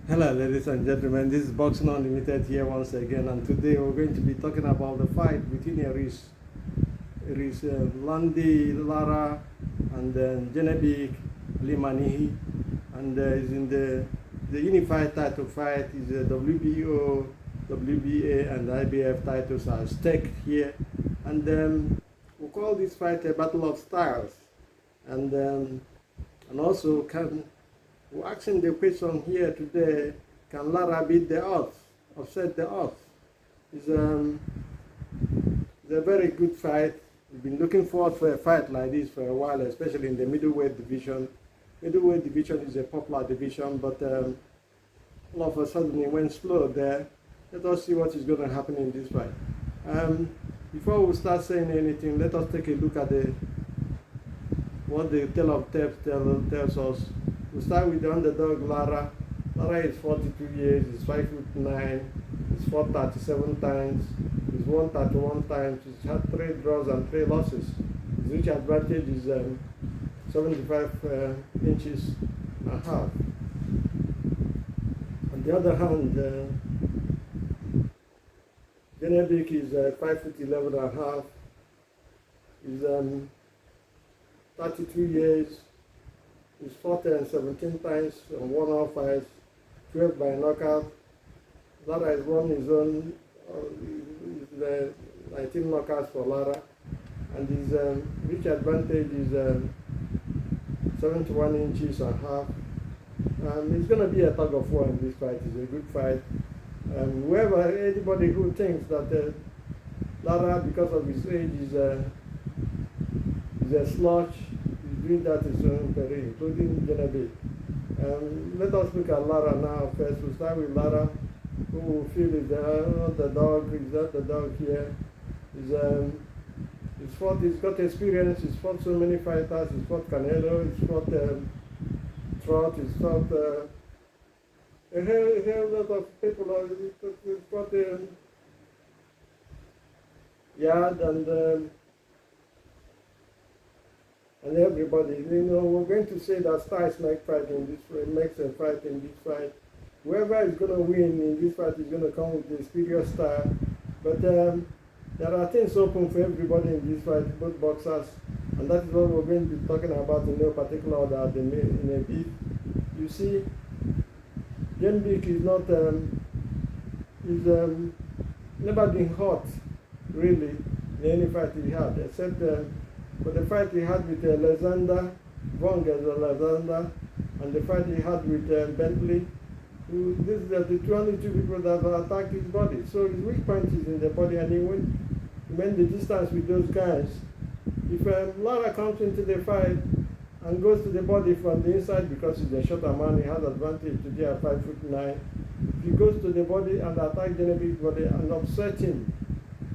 Hello, ladies and gentlemen. This is Boxing Unlimited here once again, and today we're going to be talking about the fight between Erislandy, Lara, and Janibek, Alimkhanuly, and is in the unified title fight. Is the WBO, WBA, and IBF titles are staked here, and we call this fight a battle of styles, and also we're asking the question here today, can Lara beat the odds, offset the odds? It's a very good fight. We've been looking forward for a fight like this for a while, especially in the middleweight division. Middleweight division is a popular division, but all of a sudden it went slow there. Let us see what is going to happen in this fight. Before we start saying anything, let us take a look at what the tale of tapes tells us. We start with the underdog Lara. Lara is 42 years, is 5'9", he's fought 37 times, he's won 31 times, he's had 3 draws and 3 losses. His reach advantage is 75 inches and a half. On the other hand, Janibek is 5'11" and a half. He's 32 years. He's fought 17 times and won all fights, 12 by knockout. Lara has won his own 19 knockouts for Lara, and his reach advantage is 71 inches and a half. It's going to be a tug of war in this fight. It's a good fight. Anybody who thinks that Lara, because of his age, is a slouch, doing that is very, including Janibek. Let us look at Lara now first. We'll start with Lara, who will feel is the dog. He's not the dog here. He's got experience. He's fought so many fighters. He's fought Canelo. He's fought Trot. He's fought a lot of people. He's fought Yard and everybody. We're going to say that styles make fight in this fight, makes a fight in this fight. Whoever is going to win in this fight is going to come with the superior style. But there are things open for everybody in this fight, both boxers, and that is what we're going to be talking about in no particular order in a bit. You see, Janibek is not, never been hot, really, in any fight he had, except for the fight he had with Alexander, Alexander, and the fight he had with Bentley. These are the only two people that have attacked his body. So his weak point is in the body, and he went the distance with those guys. If Lara comes into the fight and goes to the body from the inside, because he's a shorter man, he has advantage today at 5'9". If he goes to the body and attacks Janibek's body and upset him,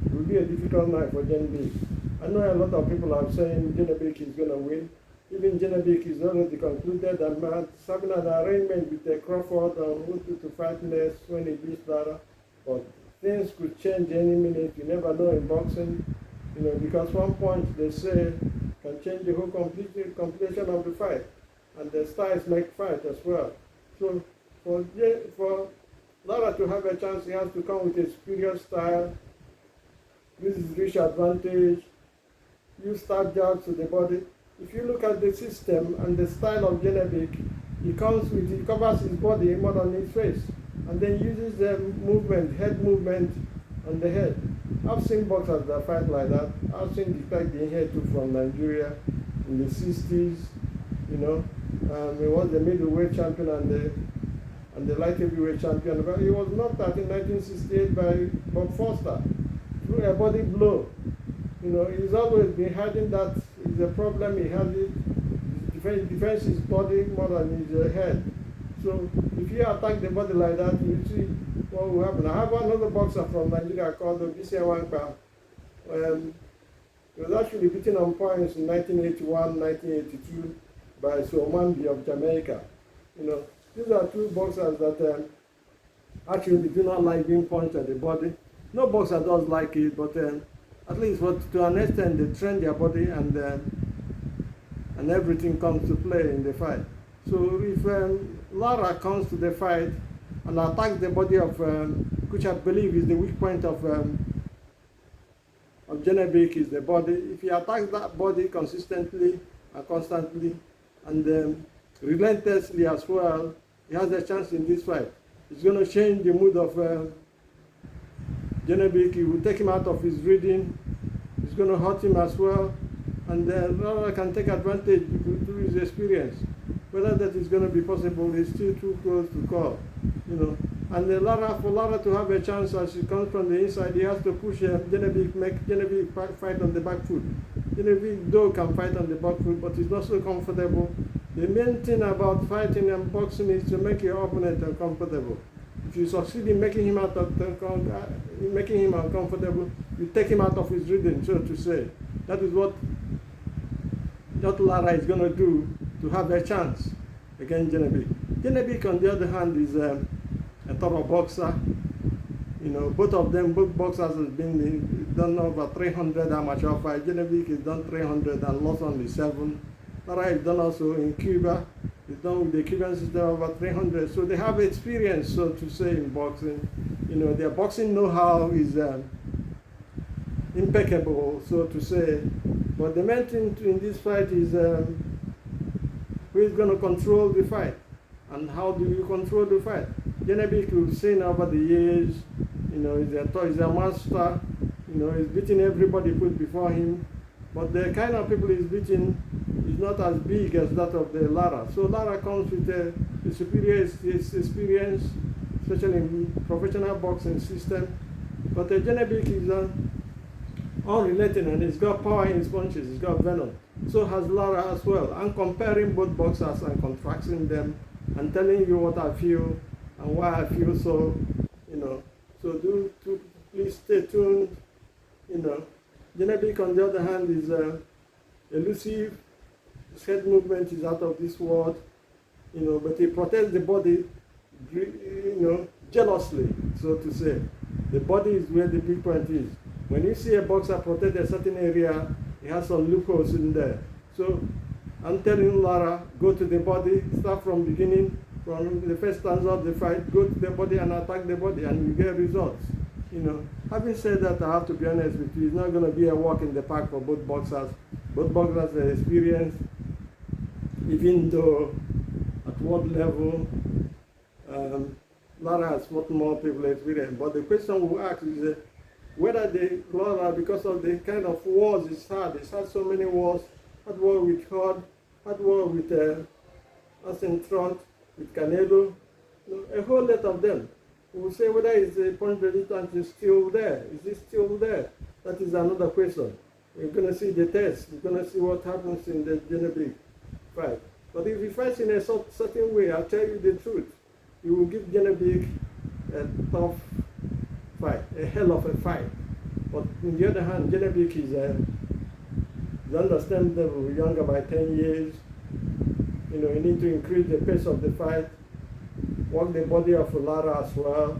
it will be a difficult night for Janibek. I know a lot of people are saying Janibek is going to win. Even Janibek is already concluded and having an arrangement with Crawford on who to fight next when he beats Lara. But things could change any minute. You never know in boxing, because one point they say can change the whole completion of the fight. And the styles make fight as well. So for Lara to have a chance, he has to come with a superior style. This is reach advantage. Use stab jabs to the body. If you look at the system and the style of Janibek, he covers his body more than his face, and then uses the head movement on the head. I've seen boxers that fight like that. I've seen Janibek being here too from Nigeria in the 60s. He was the middleweight champion and the light heavyweight champion. But he was knocked out in 1968 by Bob Foster through a body blow. He's always been hiding that. Is a problem. He has it. He defends his body more than his head. So if you attack the body like that, you see what will happen. I have another boxer from Nigeria called Bisi Wankpa. He was actually beaten on points in 1981, 1982 by Somandi of Jamaica. These are two boxers that actually do not like being punched at the body. No boxer does like it, but at least to an extent they train their body and everything comes to play in the fight. So if Lara comes to the fight and attacks the body of, which I believe is the weak point of Janibek, is the body. If he attacks that body consistently and constantly and relentlessly as well, he has a chance in this fight. It's going to change the mood of Janibek. It will take him out of his reading. It's going to hurt him as well. And Lara can take advantage through his experience. Whether that is going to be possible is still too close to call, And for Lara to have a chance as she comes from the inside, he has to push Janibek, make Janibek fight on the back foot. Janibek, though, can fight on the back foot, but he's not so comfortable. The main thing about fighting and boxing is to make your opponent uncomfortable. If you succeed in making him uncomfortable, you take him out of his rhythm, so to say. That is what Lara is going to do to have a chance against Janibek. Janibek, on the other hand, is a thorough boxer. Both boxers have done over 300 amateur fights. Janibek has done 300 and lost only 7. Lara is done also in Cuba. He's done with the Cuban system over 300. So they have experience, so to say, in boxing. Their boxing know-how is impeccable, so to say. But the main thing in this fight is who is going to control the fight, and how do you control the fight? Janibek, we've seen over the years, he's a master. He's beating everybody put before him. But the kind of people he's beating is not as big as that of the Lara. So Lara comes with a superior experience, especially in professional boxing system. But Janibek is unrelated, and he's got power in his punches, he's got venom. So has Lara as well. I'm comparing both boxers and contrasting them and telling you what I feel and why I feel so, So please stay tuned, Janibek, on the other hand, is elusive. His head movement is out of this world, but he protects the body, jealously, so to say. The body is where the big point is. When you see a boxer protect a certain area, he has some loopholes in there. So I'm telling Lara, go to the body, start from beginning, from the first stanza of the fight, go to the body and attack the body, and you get results. Having said that, I have to be honest with you, it's not going to be a walk in the park for both boxers. Both boxers are experienced, even though at world level, Lara has fought more people experience. But the question we ask is whether Lara, because of the kind of wars it's had so many wars, had war with Hod, had war with Austin Trot, with Canelo, a whole lot of them. We'll say whether the point resistance is still there. Is it still there? That is another question. We're going to see the test. We're going to see what happens in the Janibek fight. But if he fights in a certain way, I'll tell you the truth. You will give Janibek a tough fight, a hell of a fight. But on the other hand, Janibek is understandable, younger by 10 years. You need to increase the pace of the fight. Walk the body of Lara as well,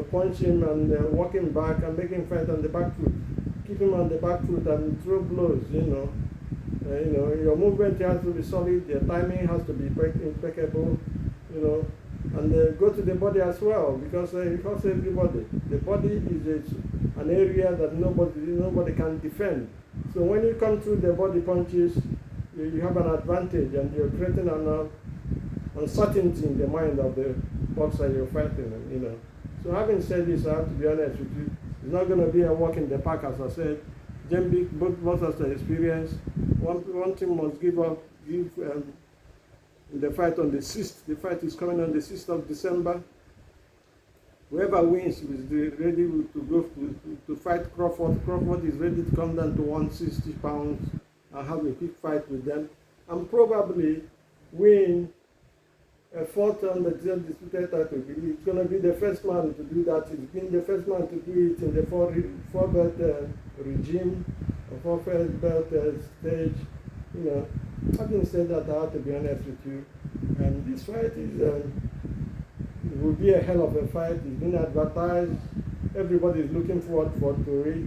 punch him and walk him back and make him fight on the back foot. Keep him on the back foot and throw blows, your movement has to be solid, your timing has to be impeccable, and go to the body as well, because it hurts everybody. The body is an area that nobody can defend. So when you come through the body punches, you have an advantage, and you're creating an uncertainty in the mind of the boxer you're fighting, So having said this, I have to be honest with you, it's not going to be a walk in the park, as I said. Janibek, both boxers are experienced. One team must give the fight on the 6th. The fight is coming on the 6th of December. Whoever wins is ready to go to fight Crawford. Crawford is ready to come down to 160 pounds and have a quick fight with them, and probably win a fourth on the disputed title. It's going to be the first man to do that. He's been the first man to do it in the four-belt regime, or four-belt stage. Having said that, I have to be honest with you. And this fight it will be a hell of a fight. It's been advertised. Everybody is looking forward to it,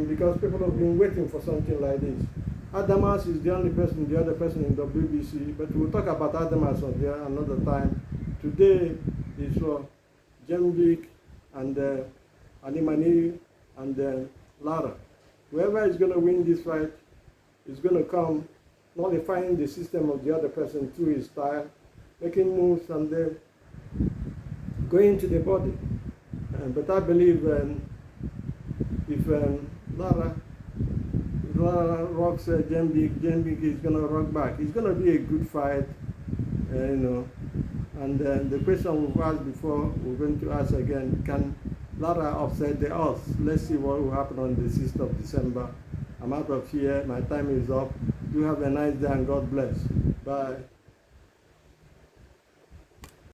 because people have been waiting for something like this. Adamas is the other person in WBC, but we'll talk about Adamas another time. Today, is for Janibek and Alimkhanuly and Lara. Whoever is going to win this fight is going to come nullifying the system of the other person through his style, making moves and then going to the body. But I believe if Lara rocks Janibek is going to rock back. It's going to be a good fight, you know. And the question we've asked before, we're going to ask again, can Lara upset the odds? Let's see what will happen on the 6th of December. I'm out of here. My time is up. You have a nice day and God bless. Bye.